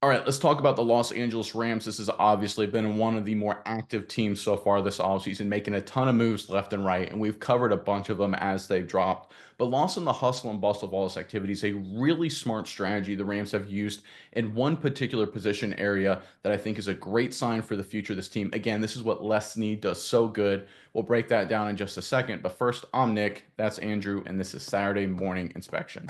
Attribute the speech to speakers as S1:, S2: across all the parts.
S1: All right, let's talk about the Los Angeles Rams. This has obviously been one of the more active teams so far this offseason, making a ton of moves left and right, and we've covered a bunch of them as they've dropped. But lost in the hustle and bustle of all this activity is a really smart strategy the Rams have used in one particular position area that I think is a great sign for the future of this team. Again, this is what Les Snead does so good. We'll break that down in just a second. But first, I'm Nick, that's Andrew, and this is Saturday Morning Inspection.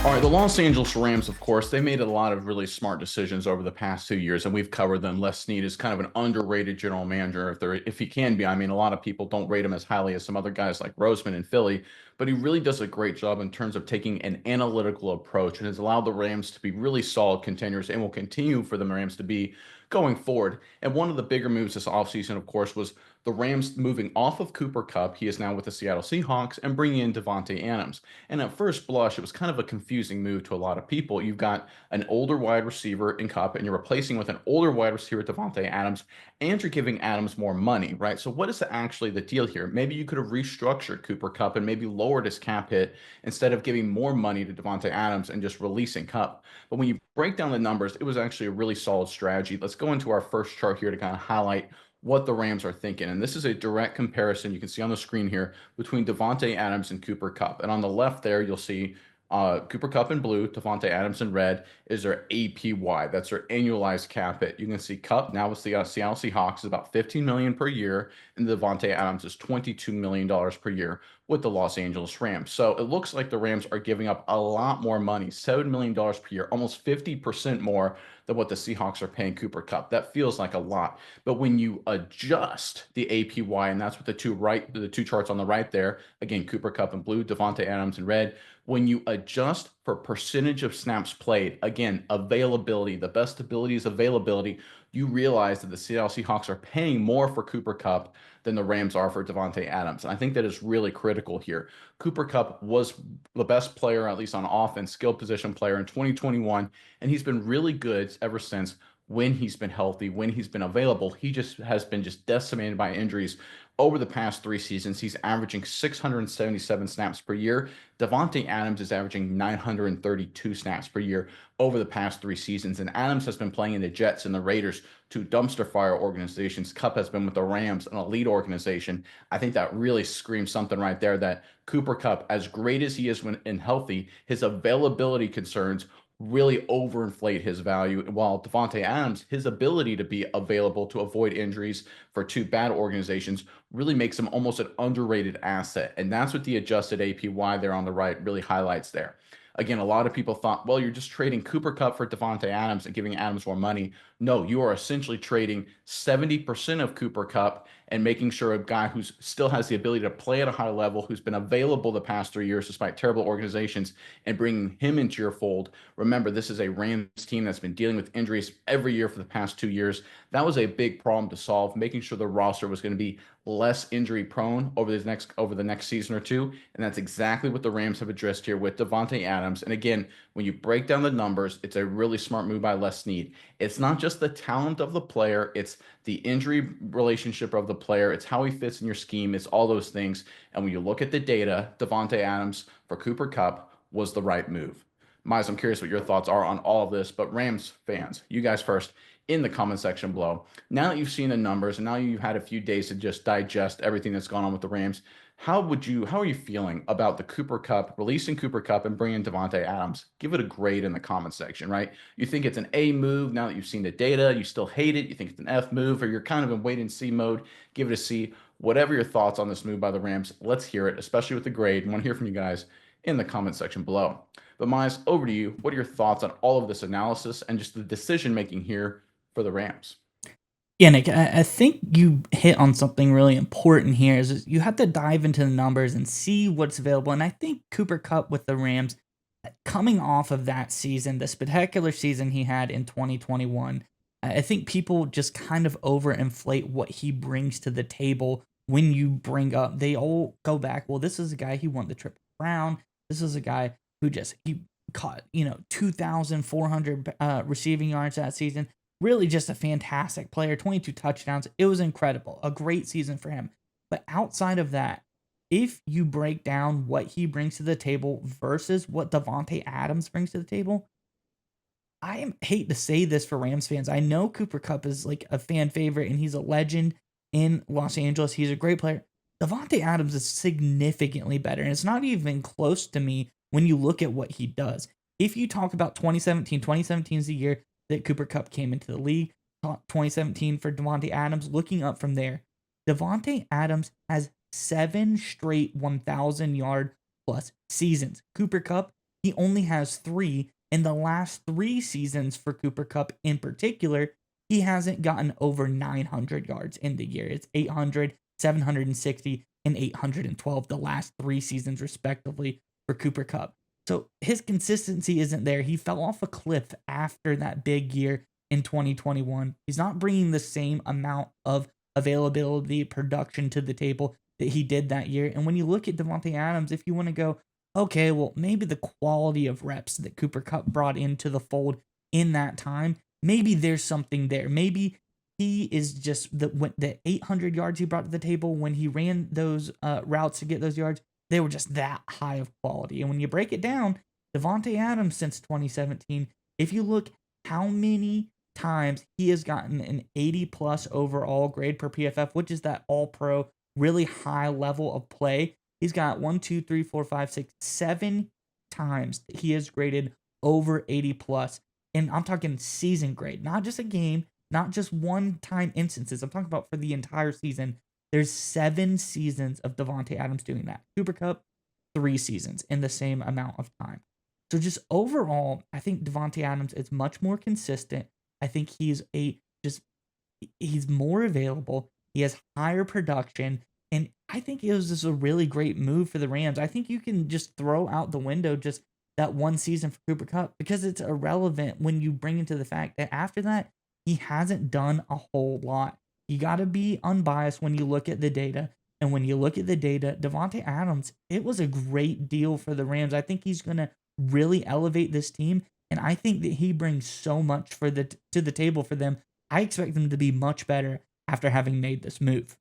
S1: All right, the Los Angeles Rams, of course, they made a lot of really smart decisions over the past 2 years, and we've covered them. Les Snead is kind of an underrated general manager, if he can be. I mean, a lot of people don't rate him as highly as some other guys like Roseman in Philly, but he really does a great job in terms of taking an analytical approach and has allowed the Rams to be really solid contenders and will continue for the Rams to be going forward. And one of the bigger moves this offseason, of course, was the Rams moving off of Cooper Kupp. He is now with the Seattle Seahawks, and bringing in Davante Adams. And at first blush, it was kind of a confusing move to a lot of people. You've got an older wide receiver in Kupp, and you're replacing with an older wide receiver, Davante Adams, and you're giving Adams more money, right? So what is actually the deal here? Maybe you could have restructured Cooper Kupp and maybe lowered his cap hit instead of giving more money to Davante Adams and just releasing Kupp. But when you break down the numbers, it was actually a really solid strategy. Let's go into our first chart here to kind of highlight what the Rams are thinking. And this is a direct comparison you can see on the screen here between Davante Adams and Cooper Kupp. And on the left there, you'll see Cooper Kupp in blue, Davante Adams in red is their APY. That's their annualized cap hit. You can see Kupp now with the Seattle Seahawks is about $15 million per year, and Davante Adams is $22 million per year with the Los Angeles Rams. So it looks like the Rams are giving up a lot more money, $7 million per year, almost 50% more than what the Seahawks are paying Cooper Kupp. That feels like a lot. But when you adjust the APY, and that's what the two charts on the right there, again, Cooper Kupp in blue, Davante Adams in red, when you adjust for percentage of snaps played, again, availability, the best ability is availability, you realize that the Seattle Seahawks are paying more for Cooper Kupp than the Rams are for Davante Adams. And I think that is really critical here. Cooper Kupp was the best player, at least on offense, skill position player in 2021, and he's been really good ever since when he's been healthy, when he's been available. He just has been just decimated by injuries over the past 3 seasons. He's averaging 677 snaps per year. Davante Adams is averaging 932 snaps per year over the past 3 seasons. And Adams has been playing in the Jets and the Raiders, two dumpster fire organizations. Kupp has been with the Rams, an elite organization. I think that really screams something right there that Cooper Kupp, as great as he is when healthy, his availability concerns really overinflate his value. While Davante Adams, his ability to be available to avoid injuries for two bad organizations really makes him almost an underrated asset. And that's what the adjusted APY there on the right really highlights there. Again, a lot of people thought, well, you're just trading Cooper Kupp for Davante Adams and giving Adams more money. No, you are essentially trading 70% of Cooper Kupp and making sure a guy who still has the ability to play at a high level, who's been available the past 3 years despite terrible organizations, and bringing him into your fold. Remember, this is a Rams team that's been dealing with injuries every year for the past 2 years. That was a big problem to solve, making sure the roster was going to be less injury prone over the next season or two. And that's exactly what the Rams have addressed here with Davante Adams. And again, when you break down the numbers, it's a really smart move by Les Snead. It's not just the talent of the player, it's the injury relationship of the player, it's how he fits in your scheme, it's all those things. And when you look at the data, Davante Adams for Cooper Kupp was the right move. Miles, I'm curious what your thoughts are on all of this, but Rams fans, you guys first in the comment section below. Now that you've seen the numbers and now you've had a few days to just digest everything that's gone on with the Rams, how are you feeling about the Cooper Kupp, releasing Cooper Kupp and bringing Davante Adams? Give it a grade in the comment section, right? You think it's an A move now that you've seen the data, you still hate it, you think it's an F move, or you're kind of in wait and see mode, give it a C. Whatever your thoughts on this move by the Rams, let's hear it, especially with the grade. I want to hear from you guys in the comment section below. But Miles, over to you. What are your thoughts on all of this analysis and just the decision making here for the Rams?
S2: Yeah, Nick, I think you hit on something really important here is you have to dive into the numbers and see what's available. And I think Cooper Kupp with the Rams, coming off of that season, the spectacular season he had in 2021, I think people just kind of overinflate what he brings to the table when you bring up, they all go back, well, this is a guy who won the Triple Crown. This is a guy who he caught, 2,400 receiving yards that season. Really just a fantastic player, 22 touchdowns. It was incredible. A great season for him. But outside of that, if you break down what he brings to the table versus what Devontae Adams brings to the table, hate to say this for Rams fans. I know Cooper Kupp is like a fan favorite and he's a legend in Los Angeles. He's a great player. Devontae Adams is significantly better, and it's not even close to me when you look at what he does. If you talk about 2017, 2017 is the year that Cooper Kupp came into the league. 2017 for Devontae Adams. Looking up from there, Devontae Adams has 7 straight 1,000-yard plus seasons. Cooper Kupp, he only has 3. In the last 3 seasons for Cooper Kupp in particular, he hasn't gotten over 900 yards in the year. It's 800, 760, and 812 the last 3 seasons, respectively, for Cooper Kupp. So his consistency isn't there. He fell off a cliff after that big year in 2021. He's not bringing the same amount of availability, production to the table that he did that year. And when you look at Devontae Adams, if you want to go, okay, well, maybe the quality of reps that Cooper Kupp brought into the fold in that time, maybe there's something there. Maybe he is just the 800 yards he brought to the table when he ran those routes to get those yards, they were just that high of quality. And when you break it down, Devontae Adams since 2017, if you look how many times he has gotten an 80 plus overall grade per PFF, which is that all pro, really high level of play. He's got 1, 2, 3, 4, 5, 6, 7 times he has graded over 80 plus. And I'm talking season grade, not just a game, not just one time instances. I'm talking about for the entire season. There's 7 seasons of Devontae Adams doing that. Cooper Kupp, 3 seasons in the same amount of time. So just overall, I think Devontae Adams is much more consistent. I think he's more available. He has higher production. And I think it was just a really great move for the Rams. I think you can just throw out the window just that 1 season for Cooper Kupp because it's irrelevant when you bring into the fact that after that, he hasn't done a whole lot. You got to be unbiased when you look at the data. And when you look at the data, Devontae Adams, it was a great deal for the Rams. I think he's going to really elevate this team. And I think that he brings so much to the table for them. I expect them to be much better after having made this move.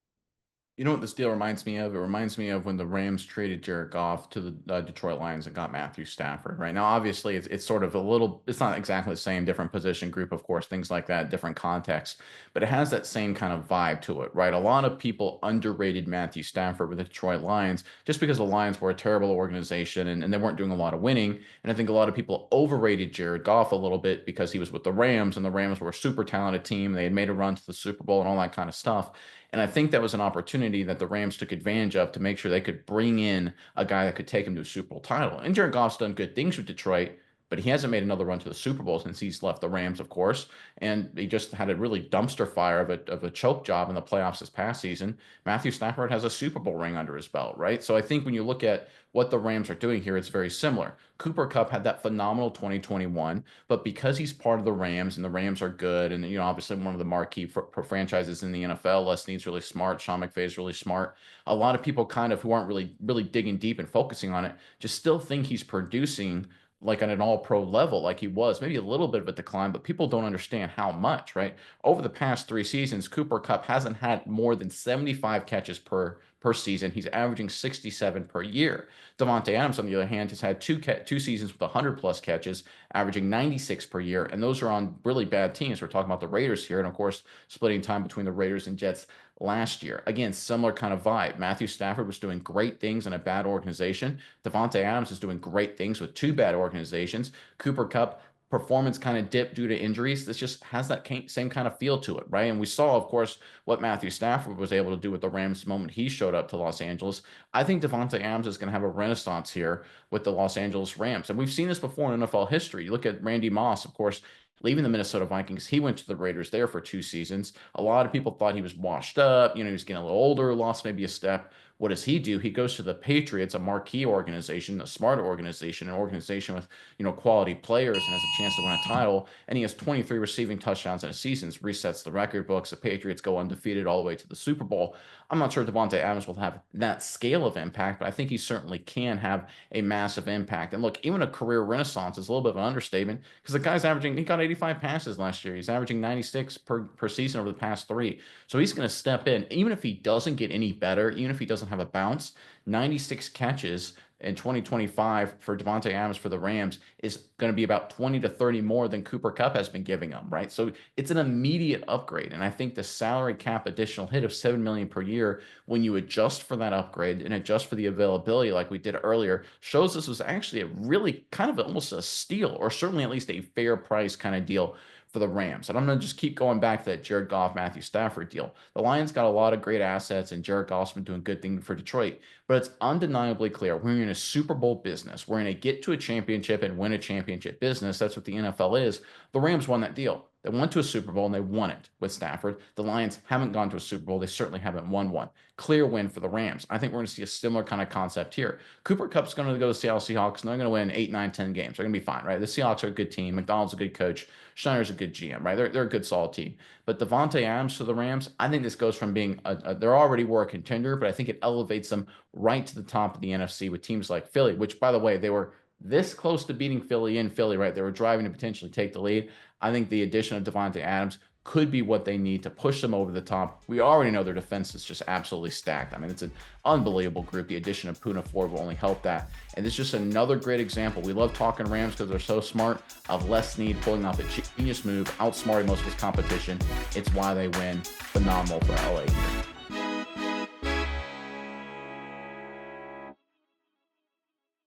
S1: You know what this deal reminds me of? It reminds me of when the Rams traded Jared Goff to the Detroit Lions and got Matthew Stafford. Right now, obviously, it's sort of a little. It's not exactly the same, different position group, of course, things like that, different context, but it has that same kind of vibe to it, right? A lot of people underrated Matthew Stafford with the Detroit Lions just because the Lions were a terrible organization and they weren't doing a lot of winning. And I think a lot of people overrated Jared Goff a little bit because he was with the Rams and the Rams were a super talented team. They had made a run to the Super Bowl and all that kind of stuff. And I think that was an opportunity that the Rams took advantage of to make sure they could bring in a guy that could take him to a Super Bowl title. And Jared Goff's done good things with Detroit, but he hasn't made another run to the Super Bowl since he's left the Rams, of course. And he just had a really dumpster fire of a choke job in the playoffs this past season. Matthew Stafford has a Super Bowl ring under his belt, right? So I think when you look at what the Rams are doing here, it's very similar. Cooper Kupp had that phenomenal 2021, but because he's part of the Rams and the Rams are good, and obviously one of the marquee franchises in the NFL, Les Snead's really smart, Sean McVay's really smart. A lot of people kind of who aren't really digging deep and focusing on it just still think he's producing like at an all-pro level, like he was, maybe a little bit of a decline, but people don't understand how much, right? Over the past 3 seasons, Cooper Kupp hasn't had more than 75 catches per season. He's averaging 67 per year. Devontae Adams, on the other hand, has had two seasons with 100 plus catches, averaging 96 per year, and those are on really bad teams. We're talking about the Raiders here, and of course, splitting time between the Raiders and Jets last year. Again, similar kind of vibe. Matthew Stafford was doing great things in a bad organization. Devontae Adams is doing great things with 2 bad organizations. Cooper Kupp performance kind of dipped due to injuries. This just has that same kind of feel to it, right? And we saw, of course, what Matthew Stafford was able to do with the Rams the moment he showed up to Los Angeles. I think Devontae Adams is going to have a renaissance here with the Los Angeles Rams. And we've seen this before in NFL history. You look at Randy Moss, of course, leaving the Minnesota Vikings. He went to the Raiders there for 2 seasons. A lot of people thought he was washed up. He was getting a little older, lost maybe a step. What does he do? He goes to the Patriots, a marquee organization, a smart organization, an organization with quality players, and has a chance to win a title. And he has 23 receiving touchdowns in a season. Resets the record books. The Patriots go undefeated all the way to the Super Bowl. I'm not sure Devontae Adams will have that scale of impact, but I think he certainly can have a massive impact. And look, even a career renaissance is a little bit of an understatement because the guy's averaging, he got 85 passes last year. He's averaging 96 per season over the past 3. So he's going to step in. Even if he doesn't get any better, even if he doesn't have a bounce, 96 catches in 2025 for Devontae Adams for the Rams is going to be about 20 to 30 more than Cooper Kupp has been giving them, right? So it's an immediate upgrade. And I think the salary cap additional hit of 7 million per year, when you adjust for that upgrade and adjust for the availability like we did earlier, shows this was actually a really kind of almost a steal, or certainly at least a fair price kind of deal for the Rams. And I'm going to just keep going back to that Jared Goff, Matthew Stafford deal. The Lions got a lot of great assets, and Jared Goff's been doing good things for Detroit. But it's undeniably clear we're in a Super Bowl business. We're in a get to a championship and win a championship business. That's what the NFL is. The Rams won that deal. They went to a Super Bowl and they won it with Stafford. The Lions haven't gone to a Super Bowl. They certainly haven't won one. Clear win for the Rams. I think we're going to see a similar kind of concept here. Cooper Kupp's going to go to Seattle Seahawks, and they're going to win 8, 9, 10 games. They're going to be fine, right? The Seahawks are a good team. McDonald's a good coach. Schneider's a good GM, right? They're a good, solid team. But Devontae Adams to the Rams, I think this goes from being they're already were a contender, but I think it elevates them right to the top of the NFC with teams like Philly, which, by the way, they were this close to beating Philly in Philly, right? They were driving to potentially take the lead. I think the addition of Devontae Adams could be what they need to push them over the top. We already know their defense is just absolutely stacked. I mean, it's an unbelievable group. The addition of Poona Ford will only help that. And it's just another great example. We love talking Rams because they're so smart, of Les Snead pulling off a genius move, outsmarting most of his competition. It's why they win. Phenomenal for LA here.